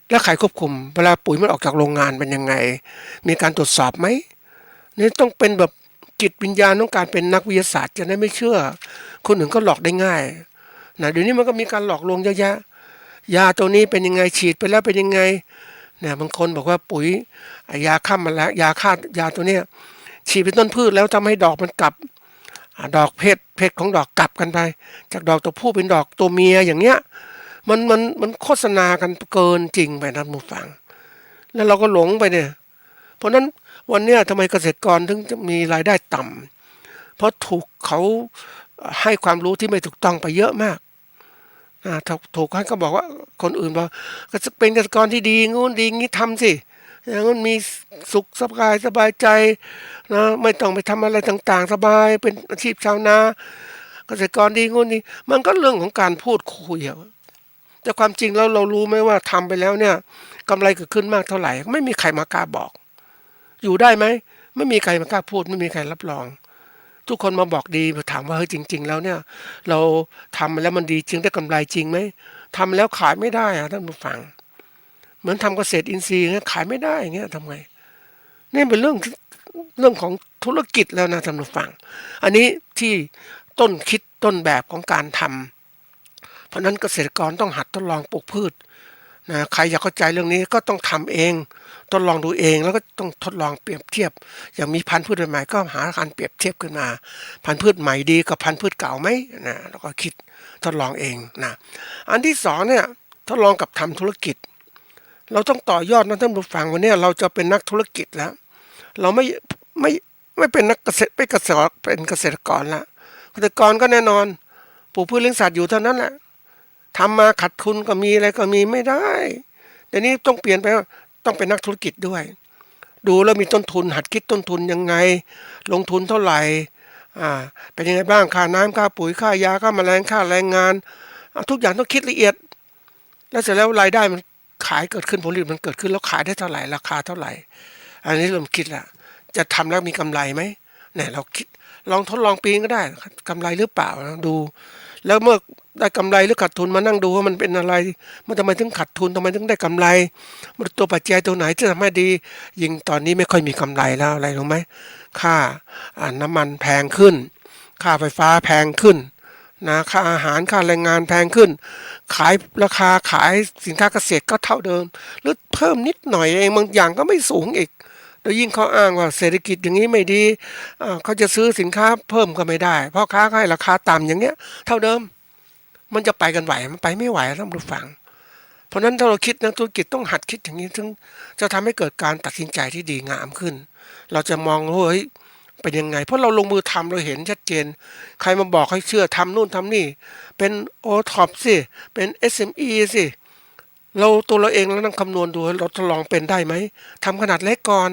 [SPEAKER 1] แล้วใครควบคุมเวลาปุ๋ยมันออกจากโรงงานเป็นยังไงมีการตรวจสอบไหมนี่ต้องเป็นแบบจิตวิญญาณต้องการเป็นนักวิทยาศาสตร์จะได้ไม่เชื่อคนอื่นก็หลอกได้ง่ายนะเดี๋ยวนี้มันก็มีการหลอกลวงเยอะแยะยาตัวนี้เป็นยังไงฉีดไปแล้วเป็นยังไงเนี่ยบางคนบอกว่าปุ๋ยยาฆ่าแมลงยาฆ่ายาตัวเนี้ยฉีดเป็นต้นพืชแล้วทำให้ดอกมันกลับดอกเพศของดอกกลับกันไปจากดอกตัวผู้เป็นดอกตัวเมียอย่างเงี้ยมันโฆษณากันเกินจริงไปนะผู้ฟังแล้วเราก็หลงไปเนี่ยเพราะนั้นวันเนี้ยทำไมเกษตรกรถึงจะมีรายได้ต่ำเพราะถูกเขาให้ความรู้ที่ไม่ถูกต้องไปเยอะมากถูกให้ก็บอกว่าคนอื่นบอกก็จะเป็นเกษตรกรที่ดีงู้นดีงี้ทำสิอย่างนั้นมีสุขสบายใจนะไม่ต้องไปทำอะไรต่างๆสบายเป็นอาชีพชาวนาเกษตรกรดีงู้นนี่มันก็เรื่องของการพูดคุยแต่ความจริงแล้วเรารู้ไหมว่าทำไปแล้วเนี่ยกำไรเกิดขึ้นมากเท่าไหร่ไม่มีใครมากล้าบอกอยู่ได้ไหมไม่มีใครมากล้าพูดไม่มีใครรับรองทุกคนมาบอกดีถามว่าเฮ้ยจริงๆแล้วเนี่ยเราทำแล้วมันดีจริงได้กำไรจริงไหมทำแล้วขายไม่ได้ท่านผู้ฟังเหมือนทำเกษตรอินทรีย์เนี่ยขายไม่ได้อย่างเงี้ยทำไงนี่เป็นเรื่องของธุรกิจแล้วนะท่านผู้ฟังอันนี้ที่ต้นคิดต้นแบบของการทำเพราะนั้นเกษตรกรต้องหัดทดลองปลูกพืชนะใครอยากเข้าใจเรื่องนี้ก็ต้องทำเองทดลองดูเองแล้วก็ต้องทดลองเปรียบเทียบอย่างมีพันธุ์พืชใหม่ก็หาการเปรียบเทียบขึ้นมาพันธุ์พืชใหม่ดีกับพันธุ์พืชเก่าไหมนะแล้วก็คิดทดลองเองนะอันที่สองเนี่ยทดลองกับทำธุรกิจเราต้องต่อยอดนะท่านผู้ฟังวันนี้เราจะเป็นนักธุรกิจแล้วเราไม่เป็นนักเกษตรเป็นเกษตรกรละเกษตรกรก็แน่นอนปลูกพืชเลี้ยงสัตว์อยู่เท่านั้นแหละทำมาขาดทุนก็มีอะไรก็มีไม่ได้เดี๋ยวนี้ต้องเปลี่ยนไปว่าต้องเป็นนักธุรกิจด้วยดูแล้วมีต้นทุนหัดคิดต้นทุนยังไงลงทุนเท่าไหร่เป็นยังไงบ้างค่าน้ำค่าปุ๋ยค่ายาค่าแมลงค่าแรงงานทุกอย่างต้องคิดละเอียดแล้วเสร็จแล้วรายได้มันขายเกิดขึ้นผลผลิตมันเกิดขึ้นแล้วขายได้เท่าไหร่ราคาเท่าไหร่อันนี้เราคิดละจะทำแล้วมีกำไรไหมเนี่ยเราคิดลองทดลองปีนก็ได้กำไรหรือเปล่าดูแล้วเมื่อได้กำไรหรือขาดทุนมานั่งดูว่ามันเป็นอะไรมันทำไมถึงขาดทุนทำไมถึงได้กำไรมันตัวปัจจัยตัวไหนที่ทำให้ดียิ่งตอนนี้ไม่ค่อยมีกำไรแล้วอะไรรู้ไหมค่าน้ำมันแพงขึ้นค่าไฟฟ้าแพงขึ้นนะค่าอาหารค่าแรงงานแพงขึ้นขายราคาขายสินค้าเกษตรก็เท่าเดิมหรือเพิ่มนิดหน่อยเองบางอย่างก็ไม่สูงอีกแล้วยิ่งเขาอ้างว่าเศรษฐกิจอย่างนี้ไม่ดีเขาจะซื้อสินค้าเพิ่มก็ไม่ได้เพราะค้าให้ราคาต่ำอย่างเงี้ยเท่าเดิมมันจะไปกันไหวมันไปไม่ไหวท่านผู้ฟัง เพราะนั้นถ้าเราคิดนักธุรกิจต้องหัดคิดอย่างนี้ถึงจะทำให้เกิดการตัดสินใจที่ดีงามขึ้นเราจะมองว่าเฮ้ยเป็นยังไงเพราะเราลงมือทำเราเห็นชัดเจนใครมาบอกให้เชื่อทำนู่นทำนี่เป็นโอท็อปสิเป็น SME สิเราตัวเราเองเรานั่งคำนวณดูเราทดลองเป็นได้ไหมทำขนาดเล็กก่อน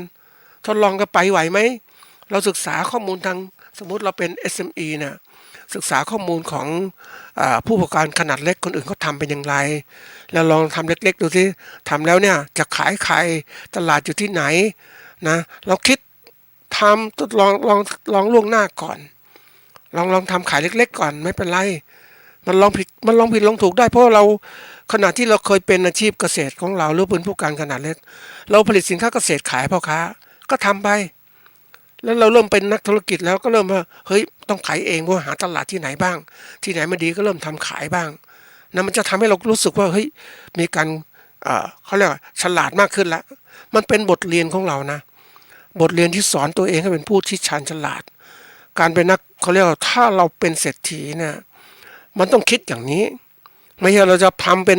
[SPEAKER 1] ทดลองก็ไปไหวไหมเราศึกษาข้อมูลทางสมมุติเราเป็น SME เนี่ยศึกษาข้อมูลของผู้ประกอบการขนาดเล็กคนอื่นเขาทำเป็นอย่างไรแล้วลองทำเล็กๆดูสิทำแล้วเนี่ยจะขายใครตลาดอยู่ที่ไหนนะเราคิดทำทดลองล่วงหน้าก่อนลองทำขายเล็กๆก่อนไม่เป็นไรมันลองผิดลองถูกได้เพราะเราขณะที่เราเคยเป็นอาชีพเกษตรของเราหรือเป็นผู้การขนาดเล็กเราผลิตสินค้าเกษตรขายพ่อค้าก็ทำไปแล้วเราเริ่มเป็นนักธุรกิจแล้วก็เริ่มว่าเฮ้ยต้องขายเองว่าหาตลาดที่ไหนบ้างที่ไหนไม่ดีก็เริ่มทำขายบ้างนะมันจะทำให้เรารู้สึกว่าเฮ้ยมีการเขาเรียกว่าฉลาดมากขึ้นแล้วมันเป็นบทเรียนของเรานะบทเรียนที่สอนตัวเองให้เป็นผู้ที่ชาญฉลาดการเป็นนักเขาเรียกว่าถ้าเราเป็นเศรษฐีเนี่ยมันต้องคิดอย่างนี้ไม่ใช่เราจะทำเป็น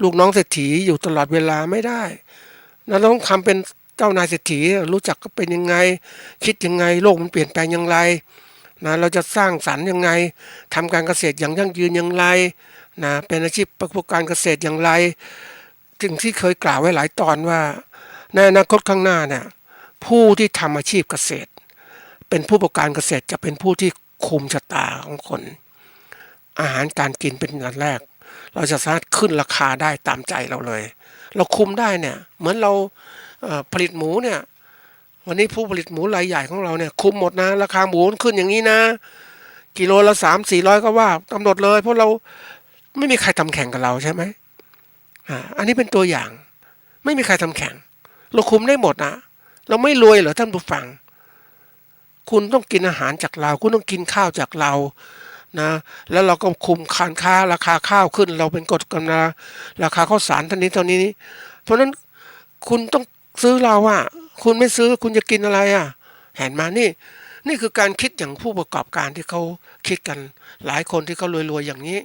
[SPEAKER 1] ลูกน้องเศรษฐีอยู่ตลอดเวลาไม่ได้เราต้องทำเป็นเจ้านายเศรษฐีรู้จักก็เป็นยังไงคิดยังไงโลกมันเปลี่ยนแปลงอย่างไรนะเราจะสร้างสรรค์ยังไงทำการเกษตรอย่างยั่งยืนอย่างไรนะเป็นอาชีพประกอบการเกษตรอย่างไรถึงที่เคยกล่าวไว้หลายตอนว่าในอนาคตข้างหน้าเนี่ยผู้ที่ทำอาชีพเกษตรเป็นผู้ประกอบการเกษตรจะเป็นผู้ที่คุมชะตาของคนอาหารการกินเป็นอันดับแรกเราจะสามารถขึ้นราคาได้ตามใจเราเลยเราคุมได้เนี่ยเหมือนเราผลิตหมูเนี่ยวันนี้ผู้ผลิตหมูรายใหญ่ของเราเนี่ยคุมหมดนะราคาหมูขึ้นอย่างนี้นะกิโลละ300-400ก็ว่ากำหนดเลยเพราะเราไม่มีใครทำแข่งกับเราใช่ไหมอันนี้เป็นตัวอย่างไม่มีใครทำแข่งเราคุมได้หมดนะเราไม่รวยเหรอท่านผู้ฟังคุณต้องกินอาหารจากเราคุณต้องกินข้าวจากเรานะแล้วเราก็คุมการค้าราคาข้าวขึ้นเราเป็นกฎกำหนดราคาข้าวสารเท่านี้เพราะนั้นคุณต้องซื้อเราอ่ะคุณไม่ซื้อคุณจะกินอะไรอ่ะเห็นมานี่คือการคิดอย่างผู้ประกอบการที่เขาคิดกันหลายคนที่เขารวยๆอย่างนี้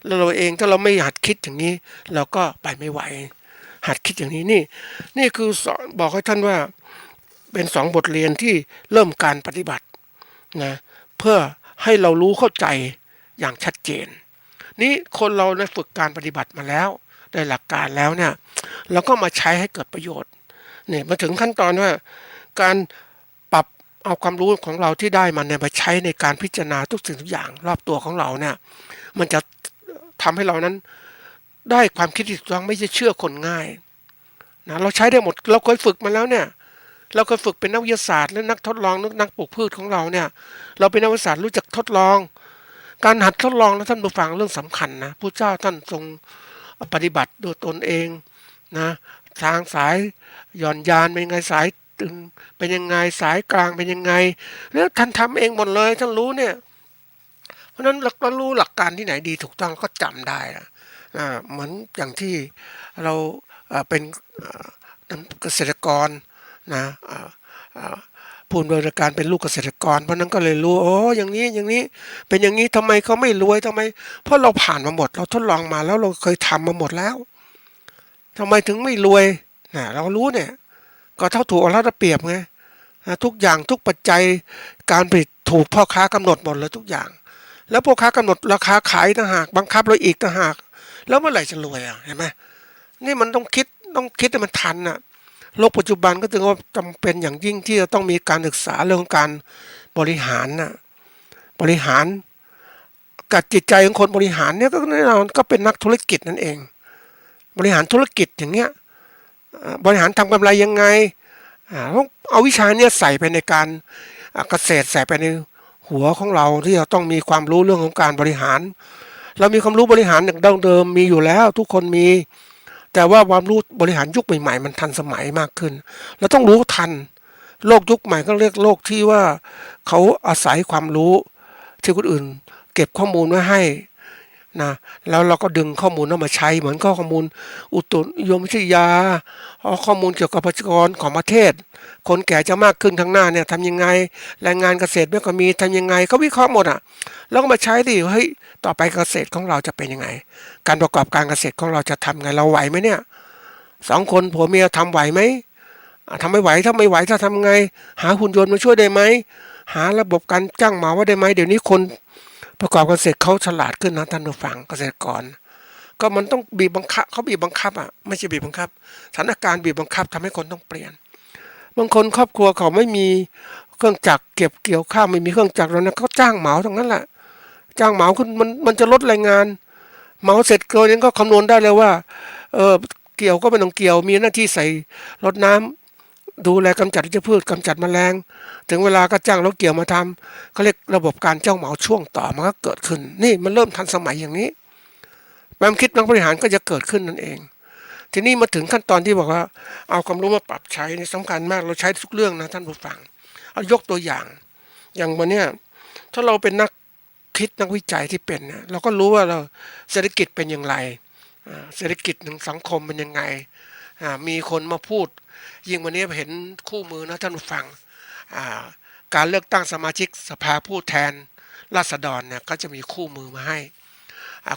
[SPEAKER 1] แล้วเราเองถ้าเราไม่หัดคิดอย่างนี้เราก็ไปไม่ไหวหัดคิดอย่างนี้นี่คือสอนบอกให้ท่านว่าเป็น2บทเรียนที่เริ่มการปฏิบัตินะเพื่อให้เรารู้เข้าใจอย่างชัดเจนนี้คนเราได้ฝึกการปฏิบัติมาแล้วได้หลักการแล้วเนี่ยเราก็มาใช้ให้เกิดประโยชน์เนี่ยมาถึงขั้นตอนว่าการปรับเอาความรู้ของเราที่ได้มาเนี่ยไปใช้ในการพิจารณาทุกสิ่งทุกอย่างรอบตัวของเราเนี่ยมันจะทำให้เรานั้นได้ความคิดที่ถูกต้องไม่ใช่เชื่อคนง่ายนะเราใช้ได้หมดเราเคยฝึกมาแล้วเนี่ยเราเคยฝึกเป็นนักวิทยาศาสตร์และนักทดลองนักปลูกพืชของเราเนี่ยเราเป็นนักวิทยาศาสตร์รู้จักทดลองการหัดทดลองนะท่านผู้ฟังเรื่องสำคัญนะพระเจ้าท่านทรงปฏิบัติโดยตนเองนะทางสายหย่อนยานเป็นยังไงสายตึงเป็นยังไงสายกลางเป็นยังไงแล้วท่านทำเองหมดเลยท่านรู้เนี่ยเพราะฉะนั้นเราก็รู้หลักการที่ไหนดีถูกต้องก็จำได้นะเหมือนอย่างที่เราเป็นเกษตรกรนะผู้บริการเป็นลูกเกษตรกรเพราะนั้นก็เลยรู้โอ้อย่างนี้เป็นอย่างนี้ทำไมเขาไม่รวยทำไมเพราะเราผ่านมาหมดเราทดลองมาแล้วเราเคยทำมาหมดแล้วทำไมถึงไม่รวยนะเรารู้เนี่ยก็เท่าถูกเอารัดเปรียบไงทุกอย่างทุกปัจจัยการผลิตถูกพ่อค้ากำหนดหมดเลยทุกอย่างแล้วพ่อค้ากำหนดราคาขายต่างหากบังคับเราอีกต่างหากแล้วเมื่อไหร่จะรวยอ่ะเห็นไหมนี่มันต้องคิดให้มันทันอ่ะโลกปัจจุบันก็ถึงว่าจำเป็นอย่างยิ่งที่จะต้องมีการศึกษาเรื่องการบริหารนะบริหารกับจิตใจของคนบริหารเนี่ยก็แน่นอนก็เป็นนักธุรกิจนั่นเองบริหารธุรกิจอย่างเงี้ยบริหารทำกำไรยังไงต้องเอาวิชาเนี่ยใส่ไปในการเกษตรใส่ไปในหัวของเราที่เราต้องมีความรู้เรื่องของการบริหารเรามีความรู้บริหารอย่างดั้งเดิมมีอยู่แล้วทุกคนมีแต่ว่าความรู้บริหารยุคใหม่ๆมันทันสมัยมากขึ้นเราต้องรู้ทันโลกยุคใหม่ก็เรียกโลกที่ว่าเขาอาศัยความรู้ที่คนอื่นเก็บข้อมูลไว้ให้ นะแล้วเราก็ดึงข้อมูลนั้นมาใช้เหมือนข้อมูลอุตุนิยมวิทยาข้อมูลเกี่ยวกับประชากรของประเทศคนแก่จะมากขึ้นข้างหน้าเนี่ยทำยังไงแรงงานเกษตรไม่ก็มีทำยังไงเขาวิเคราะห์หมดอ่ะแล้วก็มาใช้ดิเฮ้ยต่อไปเกษตรของเราจะเป็นยังไงการประกอบการเกษตรของเราจะทำไงเราไหวไหมเนี่ย2 คนผัวเมียทำไหวไหมทำไม่ไหวถ้าไม่ไหวจะทำไงหาหุ่นยนต์มาช่วยได้ไหมหาระบบการจ้างเหมาว่าได้ไหมเดี๋ยวนี้คนประกอบเกษตรเขาฉลาดขึ้นนะท่านผู้ฟังเกษตรกรก็มันต้องบีบบังคับเขาบีบบังคับอ่ะไม่ใช่บีบบังคับสถานการณ์บีบบังคับทำให้คนต้องเปลี่ยนบางคนครอบครัวเขาไม่มีเครื่องจักรเก็บเกี่ยวข้าวไม่มีเครื่องจักรแล้วนะเขาจ้างเหมาตรงนั้นแหละจ้างเหมาคุณมันจะลดแรงงานเหมาเสร็จตัวนี้ก็คำนวณได้เลยว่าเกี่ยวก็ไม่ต้องเกี่ยวมีหน้าที่ใส่รดน้ำดูแลกำจัดวัชพืชกำจัดแมลงถึงเวลาก็จ้างรถเกี่ยวมาทำเขาเรียกระบบการจ้างเหมาช่วงต่อมันก็เกิดขึ้นนี่มันเริ่มทันสมัยอย่างนี้ความคิดนักบริหารก็จะเกิดขึ้นนั่นเองทีนี้มาถึงขั้นตอนที่บอกว่าเอาความรู้มาปรับใช้นี่สำคัญมากเราใช้ทุกเรื่องนะท่านผู้ฟังเอายกตัวอย่างวันเนี้ยถ้าเราเป็นนักคิดนักวิจัยที่เป็นเนี่ยเราก็รู้ว่าเราเศรษฐกิจเป็นอย่างไรเศรษฐกิจของสังคมเป็นยังไงมีคนมาพูดยิ่งวันนี้เห็นคู่มือนะท่านผู้ฟังการเลือกตั้งสมาชิกสภาผู้แทนราษฎรเนี่ยก็จะมีคู่มือมาให้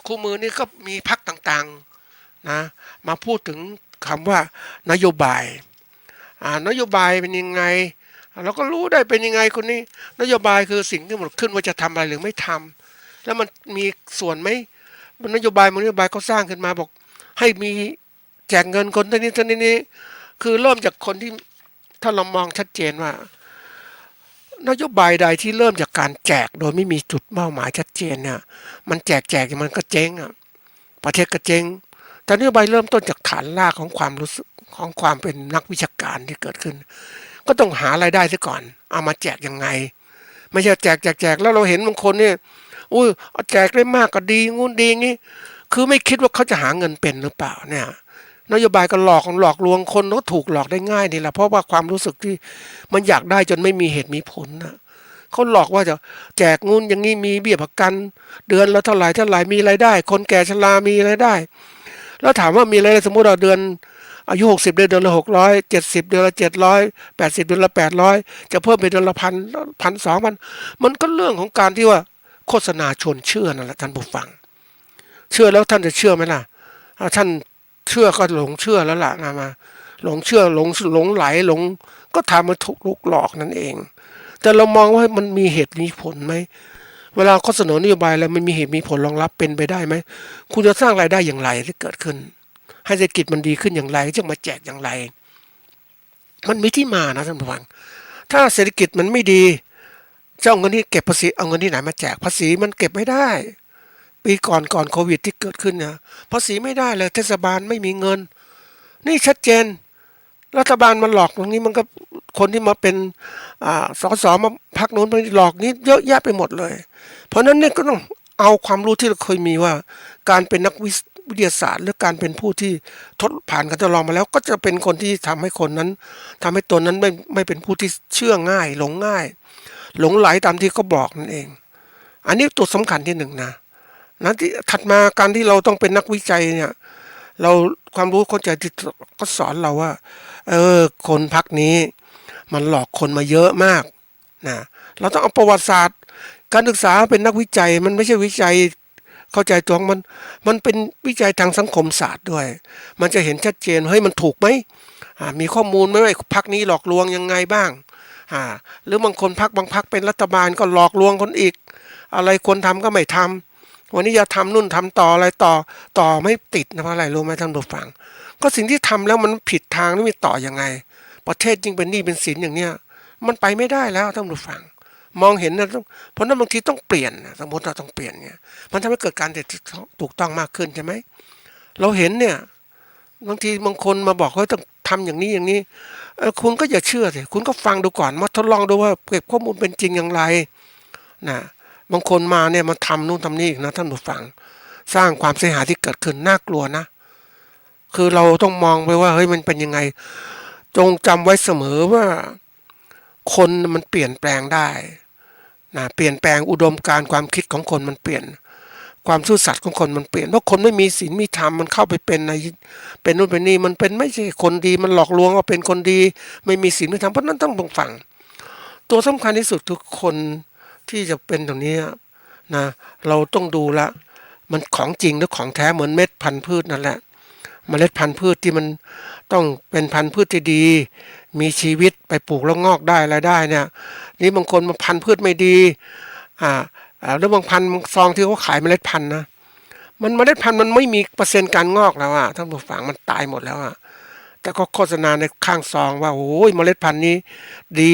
[SPEAKER 1] คู่มือนี้ก็มีพรรคต่างๆนะมาพูดถึงคำว่านโยบายนโยบายเป็นยังไงเราก็รู้ได้เป็นยังไงคนนี้นโยบายคือสิ่งที่มันขึ้นว่าจะทำอะไรหรือไม่ทำแล้วมันมีส่วนไหมนโยบายเขาสร้างขึ้นมาบอกให้มีแจกเงินคนเท่านี้คือเริ่มจากคนที่ถ้าเรามองชัดเจนว่านโยบายใดที่เริ่มจากการแจกโดยไม่มีจุดเป้าหมายชัดเจนเนี่ยมันแจกมันก็เจ๊งประเทศก็เจ๊งแต่นโยบายเริ่มต้นจากฐานรากของความรู้สึกของความเป็นนักวิชาการที่เกิดขึ้นก็ต้องหารายได้ซะก่อนเอามาแจกยังไงไม่ใช่แจกแล้วเราเห็นบางคนเนี่ยอุ้ยแจกได้มากก็ดีงูดีงี้คือไม่คิดว่าเขาจะหาเงินเป็นหรือเปล่าเนี่ยนโยบายก็หลอกลวงคนเขาถูกหลอกได้ง่ายนี่แหละเพราะว่าความรู้สึกที่มันอยากได้จนไม่มีเหตุมีผลนะเขาหลอกว่าจะแจกงูอย่างนี้มีเบี้ยประกันเดือนละเท่าไหร่มีรายได้คนแก่ชรามีรายได้แล้วถามว่ามีรายได้สมมุติเราเดือนอายุ60เดือนละ600 70เดือนละ700 80เดือนละ800จะเพิ่มเป็นเดือนละ1,000 2,000มันก็เรื่องของการที่ว่าโฆษณาชวนเชื่อนั่นแหละท่านผู้ฟังเชื่อแล้วท่านจะเชื่อไหมล่ะท่านเชื่อก็หลงเชื่อแล้วล่ะมาหลงเชื่อหลงไหลก็ทำมาถูกลุกหลอกนั่นเองแต่เรามองว่ามันมีเหตุมีผลไหมเวลาเขาเสนอนโยบายแล้วมันมีเหตุมีผลรองรับเป็นไปได้ไหมคุณจะสร้างรายได้อย่างไรที่เกิดขึ้นให้เศรษฐกิจมันดีขึ้นอย่างไรจะมาแจกอย่างไรมันมีที่มานะท่านผู้ฟังถ้าเศรษฐกิจมันไม่ดีจะเอาเงินที่เก็บภาษีเอาเงินที่ไหนมาแจกภาษีมันเก็บไม่ได้ปีก่อนโควิดที่เกิดขึ้นเนี่ยภาษีไม่ได้เลยเทศบาลไม่มีเงินนี่ชัดเจนรัฐบาลมันหลอกตรงนี้มันก็คนที่มาเป็นสสมาพรรคโน้นไปหลอกนี้เยอะแยะไปหมดเลยเพราะนั้นเนี่ยก็ต้องเอาความรู้ที่เราเคยมีว่าการเป็นนักวิทยาศาสตร์หรือการเป็นผู้ที่ทดผ่านการทดลองมาแล้วก็จะเป็นคนที่ทำให้คนนั้นทำให้ตนนั้นไม่เป็นผู้ที่เชื่อง่ายหลงง่ายหลงไหลตามที่เขาบอกนั่นเองอันนี้ตัวสำคัญที่หนึ่งนะที่ถัดมาการที่เราต้องเป็นนักวิจัยเนี่ยเราความรู้เข้าใจที่ก็สอนเราว่าคนพรรคนี้มันหลอกคนมาเยอะมากนะเราต้องเอาประวัติศาสตร์การศึกษาเป็นนักวิจัยมันไม่ใช่วิจัยเข้าใจตัวมันเป็นวิจัยทางสังคมศาสตร์ด้วยมันจะเห็นชัดเจนเฮ้ยมันถูกไหมมีข้อมูลไหมว่าพรรคนี้หลอกลวงยังไงบ้างหรือบางคนบางพรรคเป็นรัฐบาลก็หลอกลวงคนอีกอะไรควรทำก็ไม่ทำวันนี้จะทำนู่นทำต่ออะไรต่อไม่ติดนะเพราะอะไรรู้ไหมท่านผู้ฟังก็สิ่งที่ทำแล้วมันผิดทางนี่มีต่อยังไงประเทศยิ่งเป็นหนี้เป็นสินอย่างเนี้ยมันไปไม่ได้แล้วท่านผู้ฟังมองเห็นนะเพราะนั้นบางทีต้องเปลี่ยนสมมติเราต้องเปลี่ยนเนี่ยมันทำให้เกิดการถูกต้องมากขึ้นใช่ไหมเราเห็นเนี่ยบางทีบางคนมาบอกว่าต้องทำอย่างนี้คุณก็อย่าเชื่อสิคุณก็ฟังดูก่อนมาทดลองดูว่าเก็บข้อมูลเป็นจริงอย่างไรนะบางคนมาเนี่ยมาทำนู่นทำนี่อีกนะท่านผู้ฟังสร้างความเสียหายที่เกิดขึ้นน่ากลัวนะคือเราต้องมองไปว่าเฮ้ยมันเป็นยังไงจงจำไว้เสมอว่าคนมันเปลี่ยนแปลงได้นะเปลี่ยนแปลงอุดมการณ์ความคิดของคนมันเปลี่ยน ความซื่อสัตย์ของคนมันเปลี่ยนเพราะคนไม่มีศีลมีธรรมมันเข้าไปเป็นในเป็นนู่นเป็นนี่มันเป็นไม่ใช่คนดีมันหลอกลวงว่าเป็นคนดีไม่มีศีลไม่ธรรมเพราะนั้นต้องฟังตัวสำคัญที่สุดทุกคนที่จะเป็นตรงนี้นะเราต้องดูละมันของจริงหรือของแท้เหมือนเม็ดพันธุ์พืชนั่นแหละเมล็ดพันธุ์พืชที่มันต้องเป็นพันธุ์พืชที่ดีมีชีวิตไปปลูกแล้วงอกได้อะไรได้เนี่ยนี่บางคนมันพันธุ์พืชไม่ดีอ่าแล้วบางพันธุ์บางซองที่เขาขายเมล็ดพันธุ์นะมันเมล็ดพันธุ์มันไม่มีเปอร์เซ็นต์การงอกแล้วอ่ะท่านผู้ฟังมันตายหมดแล้วอ่ะแต่ก็โฆษณาในข้างซองว่าโอ้ยเมล็ดพันธุ์นี้ดี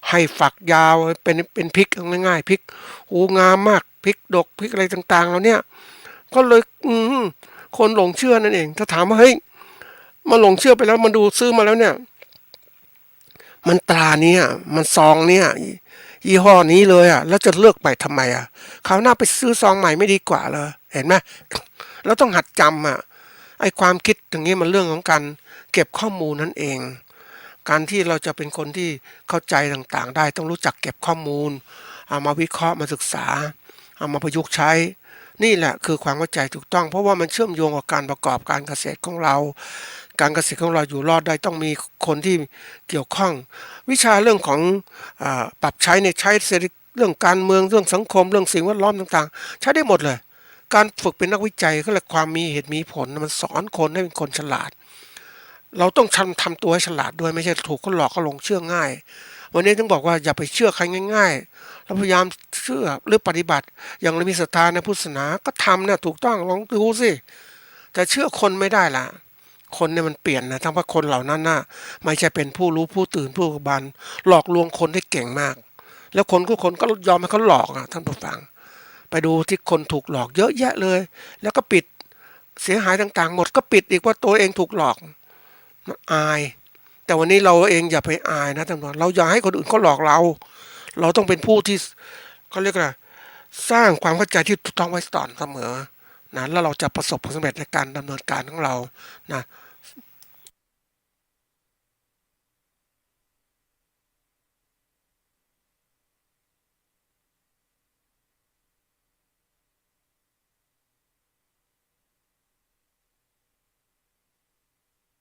[SPEAKER 1] ให้ฝักยาวเป็นพริกง่ายๆพริกโอ้งามมากพริกดกพริกอะไรต่างๆแล้วเนี่ยก็เลยคนหลงเชื่อนั่นเองถ้าถามว่าเฮ้ยมาหลงเชื่อไปแล้วมันดูซื้อมาแล้วเนี่ยมันตราเนี่ยมันซองเนี่ยยี่ห้อนี้เลยอ่ะแล้วจะเลือกไปทำไมอ่ะคราวหน้าไปซื้อซองใหม่ไม่ดีกว่าเลยเห็นไหมเราต้องหัดจำอ่ะไอ้ความคิดอย่างนี้มันเรื่องของการเก็บข้อมูลนั่นเองการที่เราจะเป็นคนที่เข้าใจต่างๆได้ต้องรู้จักเก็บข้อมูลเอามาวิเคราะห์มาศึกษาเอามาประยุกต์ใช้นี่แหละคือความเข้าใจถูกต้องเพราะว่ามันเชื่อมโยงกับการประกอบการเกษตรของเราการเกษตรของเราอยู่รอดได้ต้องมีคนที่เกี่ยวข้องวิชาเรื่องของปรับใช้ในใช้เรื่องการเมืองเรื่องสังคมเรื่องสิ่งแวดล้อมต่างๆใช้ได้หมดเลยการฝึกเป็นนักวิจัยก็เลยความมีเหตุมีผลมันสอนคนให้เป็นคนฉลาดเราต้องทำตัวให้ฉลาดด้วยไม่ใช่ถูกเขาหลอกเขาหลงเชื่อง่ายวันนี้ต้องบอกว่าอย่าไปเชื่อใครง่ายๆเราพยายามเชื่อหรือปฏิบัติอย่างเรามีศรัทธาในพุทธศาสนาก็ทำเนี่ยถูกต้องลองดูสิแต่เชื่อคนไม่ได้ละคนเนี่ยมันเปลี่ยนนะทั้งว่าคนเหล่านั้นน่ะไม่ใช่เป็นผู้รู้ผู้ตื่นผู้เบิกบานหลอกลวงคนได้เก่งมากแล้วคนก็ยอมให้เขาหลอกท่านผู้ฟังไปดูที่คนถูกหลอกเยอะแยะเลยแล้วก็ปิดเสียหายต่างๆหมดก็ปิดอีกว่าตัวเองถูกหลอกอายแต่วันนี้เราเองอย่าไปอายนะท่านผู้ฟังเราอย่าให้คนอื่นเขาหลอกเราต้องเป็นผู้ที่เขาเรียกว่าสร้างความเข้าใจที่ถูกต้องไว้ก่อนเสมอนะแล้วเราจะประสบผลสำเร็จในการดำเนินการของเรานะ